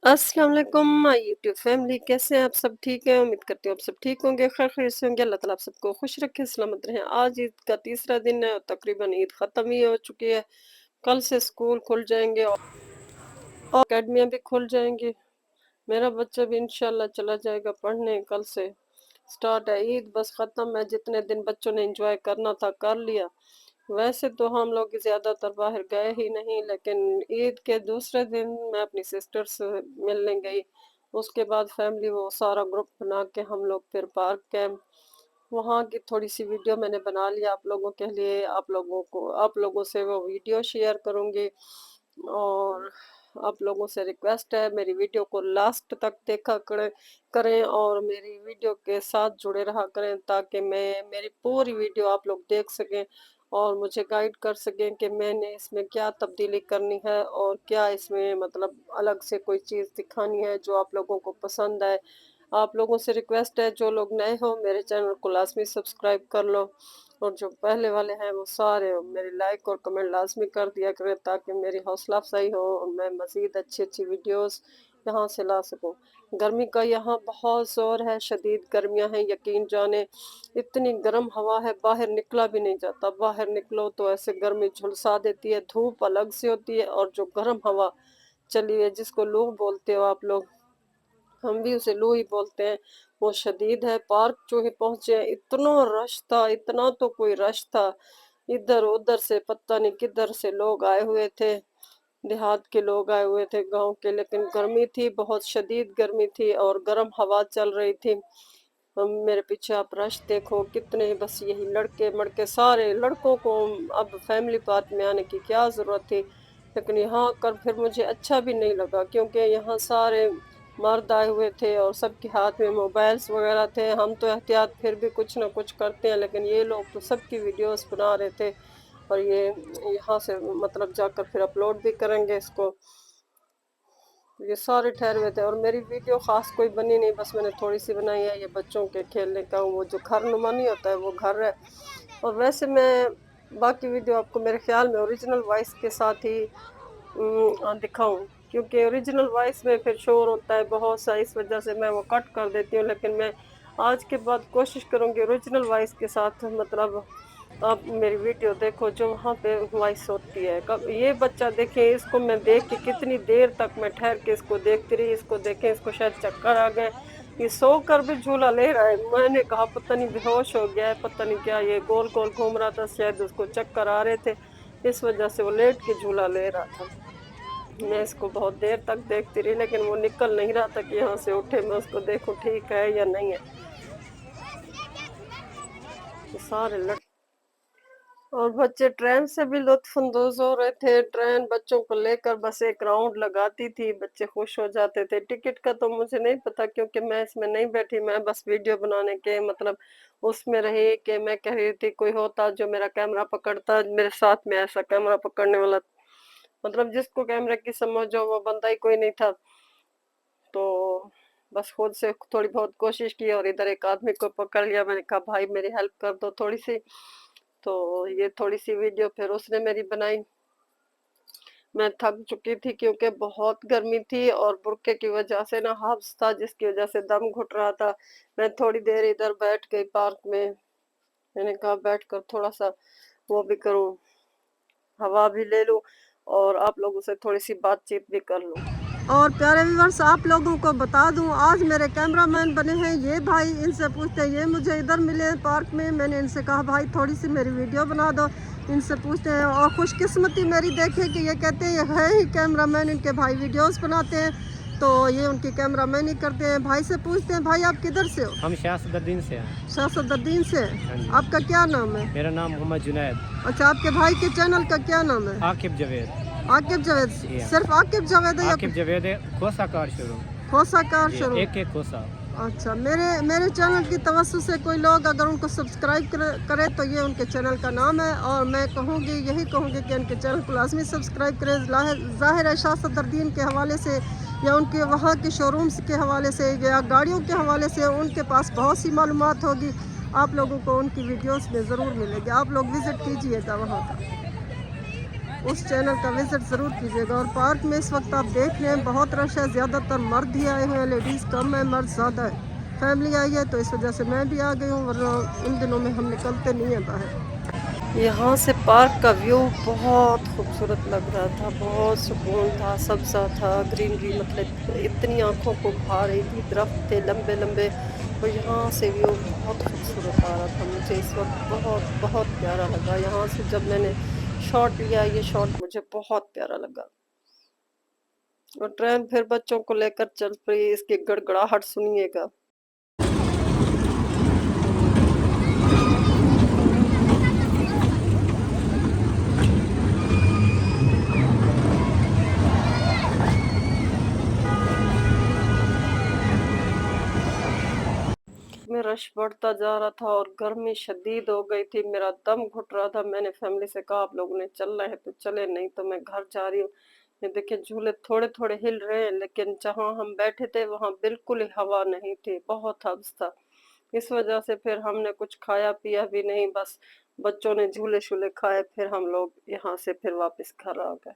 अस्सलाम वालेकुम my YouTube family, कैसे हैं आप सब? ठीक हैं, उम्मीद करती हूँ आप सब ठीक होंगे, खैर खैरियत से होंगे। अल्लाह ताला आप सबको खुश रखे, सलामत रहें। आज ईद का तीसरा दिन है और तकरीबन ईद ख़त्म ही हो चुकी है। कल से स्कूल खुल जाएंगे और अकेडमियाँ भी खुल जाएंगी। मेरा बच्चा भी इंशाल्लाह चला जाएगा पढ़ने। कल से स्टार्ट है ईद, बस ख़त्म है। जितने दिन बच्चों ने एंजॉय करना था कर लिया। वैसे तो हम लोग ज़्यादातर बाहर गए ही नहीं, लेकिन ईद के दूसरे दिन मैं अपनी सिस्टर से मिलने गई। उसके बाद फैमिली वो सारा ग्रुप बना के हम लोग फिर पार्क गए। वहाँ की थोड़ी सी वीडियो मैंने बना लिया आप लोगों के लिए। आप लोगों से वो वीडियो शेयर करूँगी। और आप लोगों से रिक्वेस्ट है, मेरी वीडियो को लास्ट तक देखा करें और मेरी वीडियो के साथ जुड़े रहा करें, ताकि मेरी पूरी वीडियो आप लोग देख सकें और मुझे गाइड कर सकें कि मैंने इसमें क्या तब्दीली करनी है और क्या इसमें मतलब अलग से कोई चीज़ दिखानी है जो आप लोगों को पसंद आए। आप लोगों से रिक्वेस्ट है, जो लोग नए हो मेरे चैनल को लाजमी सब्सक्राइब कर लो, और जो पहले वाले हैं वो सारे मेरी लाइक और कमेंट लाजमी कर दिया करें, ताकि मेरी हौसला अफजाई हो और मैं मज़ीद अच्छी अच्छी वीडियोस यहाँ से ला सकूँ। गर्मी का यहाँ बहुत ज़ोर है, शदीद गर्मियाँ हैं, यकीन जाने। इतनी गर्म हवा है, बाहर निकला भी नहीं जाता। बाहर निकलो तो ऐसे गर्मी झुलसा देती है, धूप अलग से होती है और जो गर्म हवा चली है जिसको लू बोलते हो आप लोग, हम भी उसे लू ही बोलते हैं, वो शदीद है। पार्क जो ही पहुंचे इतना रश था, इतना तो कोई रश था, इधर उधर से पता नहीं किधर से लोग आए हुए थे। देहात के लोग आए हुए थे, गांव के, लेकिन गर्मी थी, बहुत शदीद गर्मी थी और गर्म हवा चल रही थी। मेरे पीछे आप रश देखो कितने, बस यही लड़के मड़के सारे लड़कों को अब फैमिली पार्क में आने की क्या ज़रूरत थी। लेकिन यहाँ आकर फिर मुझे अच्छा भी नहीं लगा, क्योंकि यहाँ सारे मर्द आए हुए थे और सबके हाथ में मोबाइल्स वगैरह थे। हम तो एहतियात फिर भी कुछ ना कुछ करते हैं, लेकिन ये लोग तो सबकी वीडियोस बना रहे थे और ये यहाँ से मतलब जाकर फिर अपलोड भी करेंगे इसको। ये सारे ठहरे हुए थे और मेरी वीडियो ख़ास कोई बनी नहीं, बस मैंने थोड़ी सी बनाई है। ये बच्चों के खेलने का वो जो घर नुमा नहीं होता है वो घर है। और वैसे मैं बाकी वीडियो आपको मेरे ख्याल में ओरिजिनल वॉइस के साथ ही दिखाऊं, क्योंकि ओरिजिनल वॉइस में फिर शोर होता है बहुत सा, इस वजह से मैं वो कट कर देती हूँ। लेकिन मैं आज के बाद कोशिश करूँगी ओरिजिनल वॉइस के साथ, मतलब आप मेरी वीडियो देखो जो वहाँ पे वॉइस होती है। कब ये बच्चा देखें, इसको मैं देख के कितनी देर तक मैं ठहर के इसको देखती रही। इसको देखें, इसको शायद चक्कर आ गए, ये सो कर भी झूला ले रहा है। मैंने कहा पता नहीं बेहोश हो गया है, पता नहीं क्या, ये गोल गोल घूम रहा था, शायद उसको चक्कर आ रहे थे, इस वजह से वो लेट के झूला ले रहा था। मैं इसको बहुत देर तक देखती रही, लेकिन वो निकल नहीं रहा था कि यहाँ से उठे, मैं उसको देखूं ठीक है या नहीं है। ये सारे लड़ और बच्चे ट्रेन से भी लुत्फानंदोज हो रहे थे। ट्रेन बच्चों को लेकर बस एक राउंड लगाती थी, बच्चे खुश हो जाते थे। टिकट का तो मुझे नहीं पता, क्योंकि मैं इसमें नहीं बैठी, मैं बस वीडियो बनाने के मतलब उसमें रही कि मैं कह रही थी कोई होता जो मेरा कैमरा पकड़ता, मेरे साथ में ऐसा कैमरा पकड़ने वाला, मतलब जिसको कैमरे की समझ हो, वो बंदा ही कोई नहीं था। तो बस खुद से थोड़ी बहुत कोशिश की और इधर एक आदमी को पकड़ लिया। मैंने कहा भाई मेरी हेल्प कर दो थोड़ी सी। तो ये थोड़ी सी वीडियो फिर उसने मेरी बनाई। मैं थक चुकी थी क्योंकि बहुत गर्मी थी और बुर्के की वजह से ना हब्स था, जिसकी वजह से दम घुट रहा था। मैं थोड़ी देर इधर बैठ गई पार्क में। मैंने कहा बैठ कर थोड़ा सा वो भी करूं, हवा भी ले लूं और आप लोगों से थोड़ी सी बातचीत भी कर लूं। और प्यारे व्यूअर्स, आप लोगों को बता दूं, आज मेरे कैमरामैन बने हैं ये भाई। इनसे पूछते हैं, ये मुझे इधर मिले पार्क में, मैंने इनसे कहा भाई थोड़ी सी मेरी वीडियो बना दो। इनसे पूछते हैं और खुशकिस्मती मेरी देखे कि ये कहते हैं ये है ही कैमरामैन, इनके भाई वीडियोस बनाते हैं, तो ये उनकी कैमरामैन ही करते हैं। भाई से पूछते हैं, भाई आप किधर से हो? हम शाहसुद्दीन से हैं। शाहसुद्दीन से। हाँ जी। आपका क्या नाम है? मेरा नाम मोहम्मद जुनैद। अच्छा, आपके भाई के चैनल का क्या नाम है? आकिब जावेद। आकिब जावेद। जी हाँ। सिर्फ आकिब जावेद है या आकिब जावेद है, खोसा कार शुरू। खोसा कार जी, शुरू? एक खोसा। अच्छा, मेरे चैनल की तवज्जो से कोई लोग अगर उनको सब्सक्राइब करे तो ये उनके चैनल का नाम है। और मैं यही कहूँगी कि उनके चैनल को लाजमी सब्सक्राइब करें। ज़ाहिर है शाहसुद्दीन के हवाले से या उनके वहाँ के शोरूम्स के हवाले से या गाड़ियों के हवाले से उनके पास बहुत सी मालूमात होगी। आप लोगों को उनकी वीडियोस में ज़रूर मिलेगी, आप लोग विज़िट कीजिएगा वहाँ का। उस चैनल का विज़िट ज़रूर कीजिएगा। और पार्क में इस वक्त आप देख रहे हैं बहुत रश है, ज़्यादातर मर्द ही आए हुए हैं, लेडीज़ कम है, मर्द ज़्यादा है। फैमिली आई है तो इस वजह से मैं भी आ गई हूँ, वरना इन दिनों में हम निकलते नहीं हैं बाहर। यहाँ से पार्क का व्यू बहुत खूबसूरत लग रहा था, बहुत सुकून था, सब्ज़ा था, ग्रीनरी, मतलब इतनी आँखों को भा रही थी, दरख्त थे लंबे-लंबे, और यहाँ से व्यू बहुत खूबसूरत आ रहा था। मुझे इस वक़्त बहुत, बहुत प्यारा लगा। यहाँ से जब मैंने शॉट लिया, ये शॉट मुझे बहुत प्यारा लगा। और ट्रेन फिर बच्चों को लेकर चल पड़ी, इसकी गड़गड़ाहट सुनिएगा। में रश बढ़ता जा रहा था और गर्मी शदीद हो गई थी, मेरा दम घुट रहा था। मैंने फैमिली से कहा आप लोगों ने चलना है तो चले, नहीं तो मैं घर जा रही हूँ। ये देखिए झूले थोड़े थोड़े हिल रहे हैं, लेकिन जहाँ हम बैठे थे वहां बिल्कुल ही हवा नहीं थी, बहुत हब्स था। इस वजह से फिर हमने कुछ खाया पिया भी नहीं, बस बच्चों ने झूले शूले खाए, फिर हम लोग यहाँ से फिर वापस घर आ गए।